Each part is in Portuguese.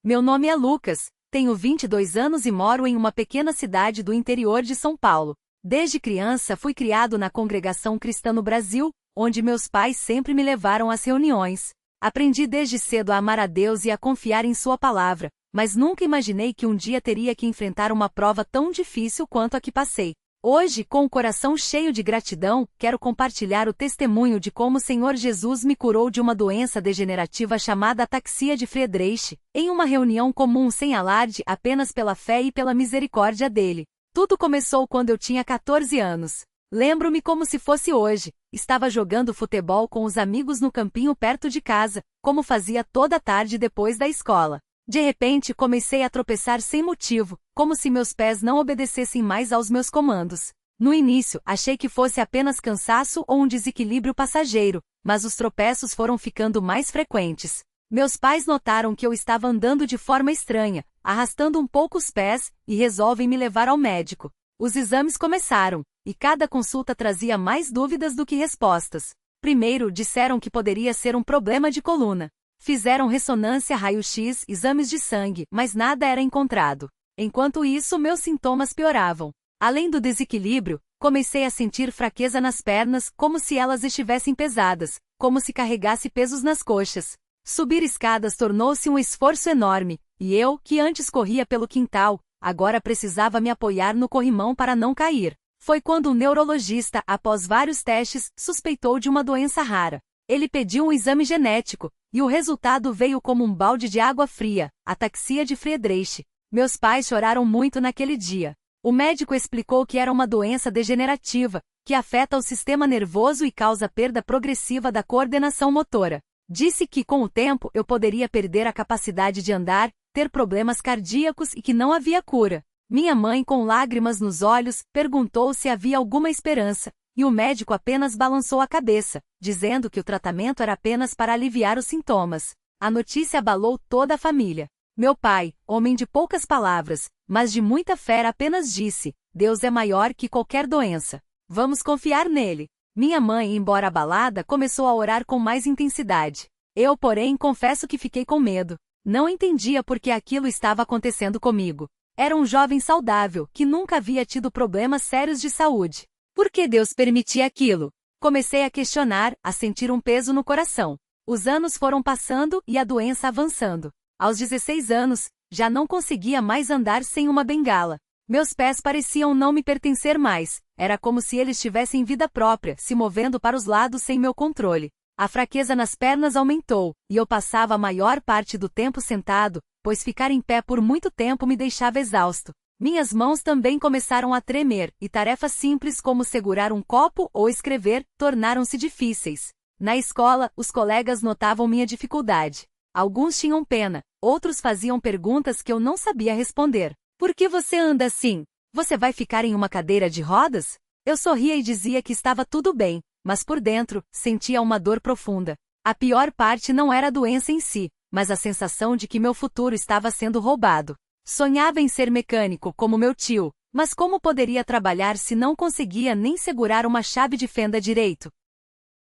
Meu nome é Lucas, tenho 22 anos e moro em uma pequena cidade do interior de São Paulo. Desde criança fui criado na Congregação Cristã no Brasil, onde meus pais sempre me levaram às reuniões. Aprendi desde cedo a amar a Deus e a confiar em Sua palavra, mas nunca imaginei que um dia teria que enfrentar uma prova tão difícil quanto a que passei. Hoje, com o coração cheio de gratidão, quero compartilhar o testemunho de como o Senhor Jesus me curou de uma doença degenerativa chamada ataxia de Friedreich, em uma reunião comum sem alarde, apenas pela fé e pela misericórdia dele. Tudo começou quando eu tinha 14 anos. Lembro-me como se fosse hoje. Estava jogando futebol com os amigos no campinho perto de casa, como fazia toda tarde depois da escola. De repente comecei a tropeçar sem motivo, como se meus pés não obedecessem mais aos meus comandos. No início, achei que fosse apenas cansaço ou um desequilíbrio passageiro, mas os tropeços foram ficando mais frequentes. Meus pais notaram que eu estava andando de forma estranha, arrastando um pouco os pés, e resolvem me levar ao médico. Os exames começaram, e cada consulta trazia mais dúvidas do que respostas. Primeiro, disseram que poderia ser um problema de coluna. Fizeram ressonância, raio-x, exames de sangue, mas nada era encontrado. Enquanto isso, meus sintomas pioravam. Além do desequilíbrio, comecei a sentir fraqueza nas pernas, como se elas estivessem pesadas, como se carregasse pesos nas coxas. Subir escadas tornou-se um esforço enorme, e eu, que antes corria pelo quintal, agora precisava me apoiar no corrimão para não cair. Foi quando o neurologista, após vários testes, suspeitou de uma doença rara. Ele pediu um exame genético, e o resultado veio como um balde de água fria, ataxia de Friedreich. Meus pais choraram muito naquele dia. O médico explicou que era uma doença degenerativa, que afeta o sistema nervoso e causa perda progressiva da coordenação motora. Disse que, com o tempo, eu poderia perder a capacidade de andar, ter problemas cardíacos e que não havia cura. Minha mãe, com lágrimas nos olhos, perguntou se havia alguma esperança, e o médico apenas balançou a cabeça, dizendo que o tratamento era apenas para aliviar os sintomas. A notícia abalou toda a família. Meu pai, homem de poucas palavras, mas de muita fé, apenas disse: Deus é maior que qualquer doença. Vamos confiar nele. Minha mãe, embora abalada, começou a orar com mais intensidade. Eu, porém, confesso que fiquei com medo. Não entendia por que aquilo estava acontecendo comigo. Era um jovem saudável, que nunca havia tido problemas sérios de saúde. Por que Deus permitia aquilo? Comecei a questionar, a sentir um peso no coração. Os anos foram passando e a doença avançando. Aos 16 anos, já não conseguia mais andar sem uma bengala. Meus pés pareciam não me pertencer mais. Era como se eles tivessem vida própria, se movendo para os lados sem meu controle. A fraqueza nas pernas aumentou, e eu passava a maior parte do tempo sentado, pois ficar em pé por muito tempo me deixava exausto. Minhas mãos também começaram a tremer, e tarefas simples como segurar um copo ou escrever tornaram-se difíceis. Na escola, os colegas notavam minha dificuldade. Alguns tinham pena, outros faziam perguntas que eu não sabia responder. Por que você anda assim? Você vai ficar em uma cadeira de rodas? Eu sorria e dizia que estava tudo bem, mas por dentro, sentia uma dor profunda. A pior parte não era a doença em si, mas a sensação de que meu futuro estava sendo roubado. Sonhava em ser mecânico, como meu tio, mas como poderia trabalhar se não conseguia nem segurar uma chave de fenda direito?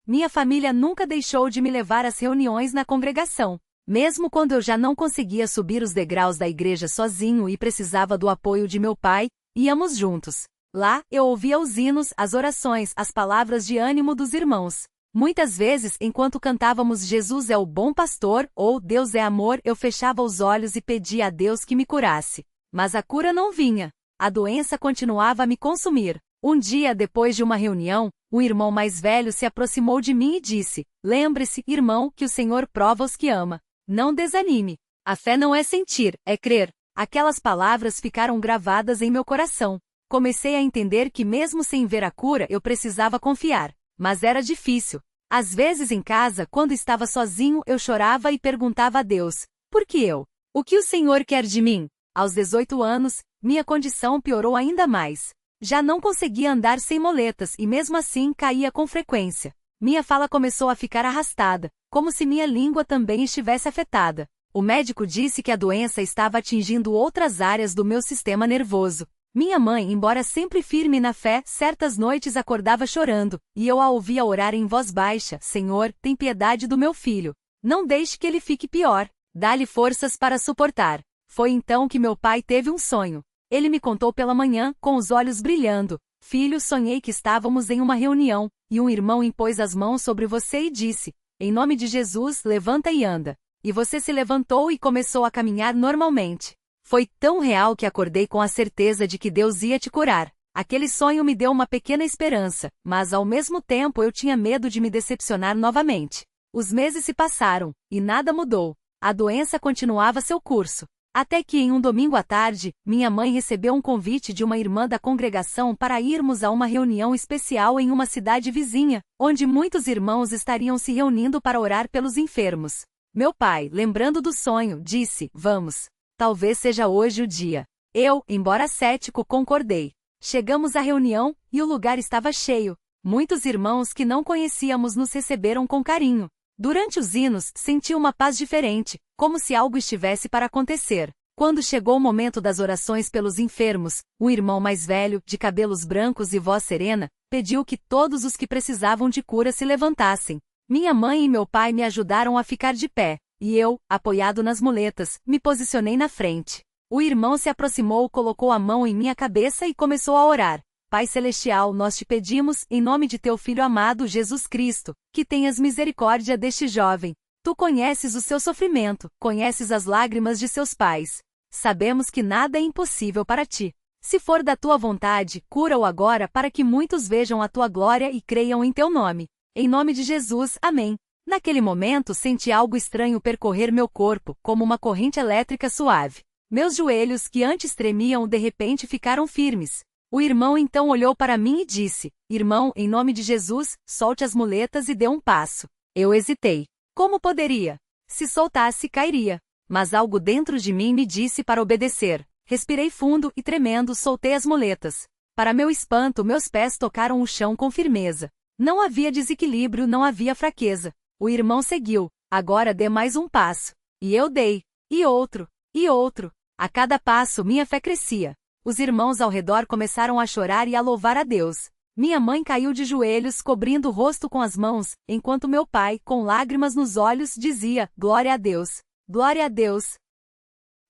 Minha família nunca deixou de me levar às reuniões na congregação. Mesmo quando eu já não conseguia subir os degraus da igreja sozinho e precisava do apoio de meu pai, íamos juntos. Lá, eu ouvia os hinos, as orações, as palavras de ânimo dos irmãos. Muitas vezes, enquanto cantávamos Jesus é o bom pastor, ou Deus é amor, eu fechava os olhos e pedia a Deus que me curasse. Mas a cura não vinha. A doença continuava a me consumir. Um dia, depois de uma reunião, um irmão mais velho se aproximou de mim e disse: Lembre-se, irmão, que o Senhor prova os que ama. Não desanime. A fé não é sentir, é crer. Aquelas palavras ficaram gravadas em meu coração. Comecei a entender que mesmo sem ver a cura eu precisava confiar. Mas era difícil. Às vezes em casa, quando estava sozinho, eu chorava e perguntava a Deus: por que eu? O que o Senhor quer de mim? Aos 18 anos, minha condição piorou ainda mais. Já não conseguia andar sem moletas e mesmo assim caía com frequência. Minha fala começou a ficar arrastada, como se minha língua também estivesse afetada. O médico disse que a doença estava atingindo outras áreas do meu sistema nervoso. Minha mãe, embora sempre firme na fé, certas noites acordava chorando, e eu a ouvia orar em voz baixa: Senhor, tem piedade do meu filho. Não deixe que ele fique pior. Dá-lhe forças para suportar. Foi então que meu pai teve um sonho. Ele me contou pela manhã, com os olhos brilhando: Filho, sonhei que estávamos em uma reunião, e um irmão impôs as mãos sobre você e disse: Em nome de Jesus, levanta e anda. E você se levantou e começou a caminhar normalmente. Foi tão real que acordei com a certeza de que Deus ia te curar. Aquele sonho me deu uma pequena esperança, mas ao mesmo tempo eu tinha medo de me decepcionar novamente. Os meses se passaram, e nada mudou. A doença continuava seu curso. Até que em um domingo à tarde, minha mãe recebeu um convite de uma irmã da congregação para irmos a uma reunião especial em uma cidade vizinha, onde muitos irmãos estariam se reunindo para orar pelos enfermos. Meu pai, lembrando do sonho, disse: Vamos. Talvez seja hoje o dia. Eu, embora cético, concordei. Chegamos à reunião, e o lugar estava cheio. Muitos irmãos que não conhecíamos nos receberam com carinho. Durante os hinos, senti uma paz diferente, como se algo estivesse para acontecer. Quando chegou o momento das orações pelos enfermos, o irmão mais velho, de cabelos brancos e voz serena, pediu que todos os que precisavam de cura se levantassem. Minha mãe e meu pai me ajudaram a ficar de pé, e eu, apoiado nas muletas, me posicionei na frente. O irmão se aproximou, colocou a mão em minha cabeça e começou a orar. Pai Celestial, nós te pedimos, em nome de teu Filho amado Jesus Cristo, que tenhas misericórdia deste jovem. Tu conheces o seu sofrimento, conheces as lágrimas de seus pais. Sabemos que nada é impossível para ti. Se for da tua vontade, cura-o agora para que muitos vejam a tua glória e creiam em teu nome. Em nome de Jesus, amém. Naquele momento senti algo estranho percorrer meu corpo, como uma corrente elétrica suave. Meus joelhos, que antes tremiam, de repente ficaram firmes. O irmão então olhou para mim e disse: Irmão, em nome de Jesus, solte as muletas e dê um passo. Eu hesitei. Como poderia? Se soltasse, cairia. Mas algo dentro de mim me disse para obedecer. Respirei fundo e, tremendo, soltei as muletas. Para meu espanto, meus pés tocaram o chão com firmeza. Não havia desequilíbrio, não havia fraqueza. O irmão seguiu: Agora dê mais um passo. E eu dei. E outro. E outro. A cada passo, minha fé crescia. Os irmãos ao redor começaram a chorar e a louvar a Deus. Minha mãe caiu de joelhos, cobrindo o rosto com as mãos, enquanto meu pai, com lágrimas nos olhos, dizia: Glória a Deus! Glória a Deus!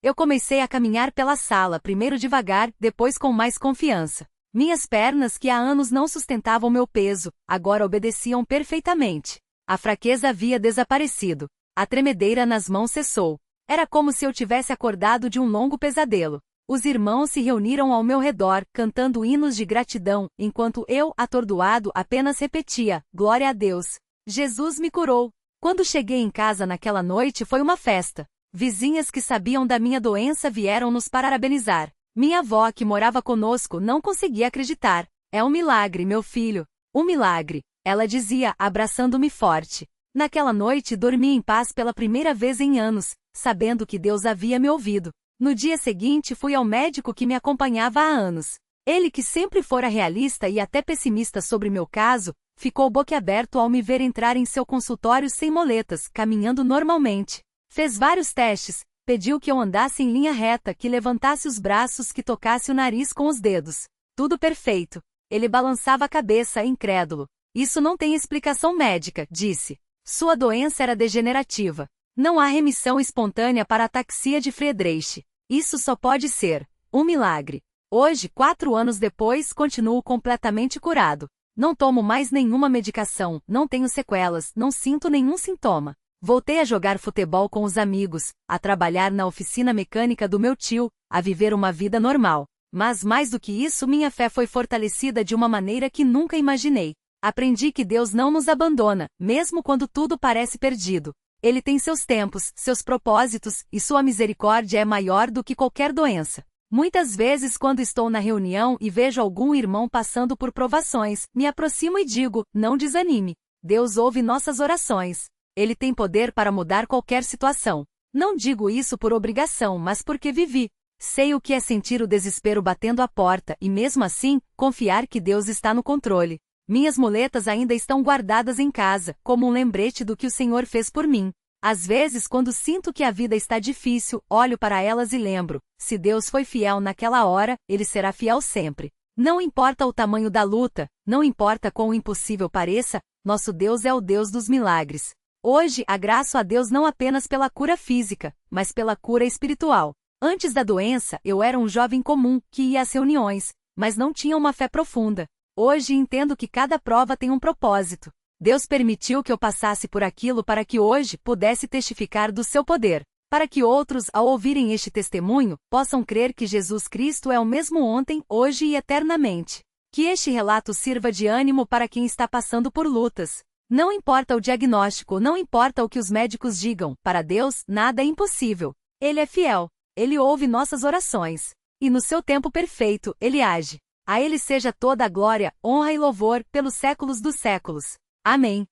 Eu comecei a caminhar pela sala, primeiro devagar, depois com mais confiança. Minhas pernas, que há anos não sustentavam meu peso, agora obedeciam perfeitamente. A fraqueza havia desaparecido. A tremedeira nas mãos cessou. Era como se eu tivesse acordado de um longo pesadelo. Os irmãos se reuniram ao meu redor, cantando hinos de gratidão, enquanto eu, atordoado, apenas repetia: Glória a Deus! Jesus me curou! Quando cheguei em casa naquela noite foi uma festa. Vizinhas que sabiam da minha doença vieram nos parabenizar. Minha avó, que morava conosco, não conseguia acreditar. É um milagre, meu filho. Um milagre, ela dizia, abraçando-me forte. Naquela noite dormi em paz pela primeira vez em anos, sabendo que Deus havia me ouvido. No dia seguinte fui ao médico que me acompanhava há anos. Ele, que sempre fora realista e até pessimista sobre meu caso, ficou boquiaberto ao me ver entrar em seu consultório sem moletas, caminhando normalmente. Fez vários testes. Pediu que eu andasse em linha reta, que levantasse os braços, que tocasse o nariz com os dedos. Tudo perfeito. Ele balançava a cabeça, incrédulo. Isso não tem explicação médica, disse. Sua doença era degenerativa. Não há remissão espontânea para a ataxia de Friedreich. Isso só pode ser um milagre. Hoje, 4 anos depois, continuo completamente curado. Não tomo mais nenhuma medicação, não tenho sequelas, não sinto nenhum sintoma. Voltei a jogar futebol com os amigos, a trabalhar na oficina mecânica do meu tio, a viver uma vida normal. Mas mais do que isso, minha fé foi fortalecida de uma maneira que nunca imaginei. Aprendi que Deus não nos abandona, mesmo quando tudo parece perdido. Ele tem seus tempos, seus propósitos, e sua misericórdia é maior do que qualquer doença. Muitas vezes, quando estou na reunião e vejo algum irmão passando por provações, me aproximo e digo: não desanime. Deus ouve nossas orações. Ele tem poder para mudar qualquer situação. Não digo isso por obrigação, mas porque vivi. Sei o que é sentir o desespero batendo à porta e, mesmo assim, confiar que Deus está no controle. Minhas muletas ainda estão guardadas em casa, como um lembrete do que o Senhor fez por mim. Às vezes, quando sinto que a vida está difícil, olho para elas e lembro: se Deus foi fiel naquela hora, Ele será fiel sempre. Não importa o tamanho da luta, não importa quão impossível pareça, nosso Deus é o Deus dos milagres. Hoje, agradeço a Deus não apenas pela cura física, mas pela cura espiritual. Antes da doença, eu era um jovem comum, que ia às reuniões, mas não tinha uma fé profunda. Hoje entendo que cada prova tem um propósito. Deus permitiu que eu passasse por aquilo para que hoje pudesse testificar do seu poder. Para que outros, ao ouvirem este testemunho, possam crer que Jesus Cristo é o mesmo ontem, hoje e eternamente. Que este relato sirva de ânimo para quem está passando por lutas. Não importa o diagnóstico, não importa o que os médicos digam, para Deus, nada é impossível. Ele é fiel. Ele ouve nossas orações. E no seu tempo perfeito, Ele age. A Ele seja toda a glória, honra e louvor, pelos séculos dos séculos. Amém.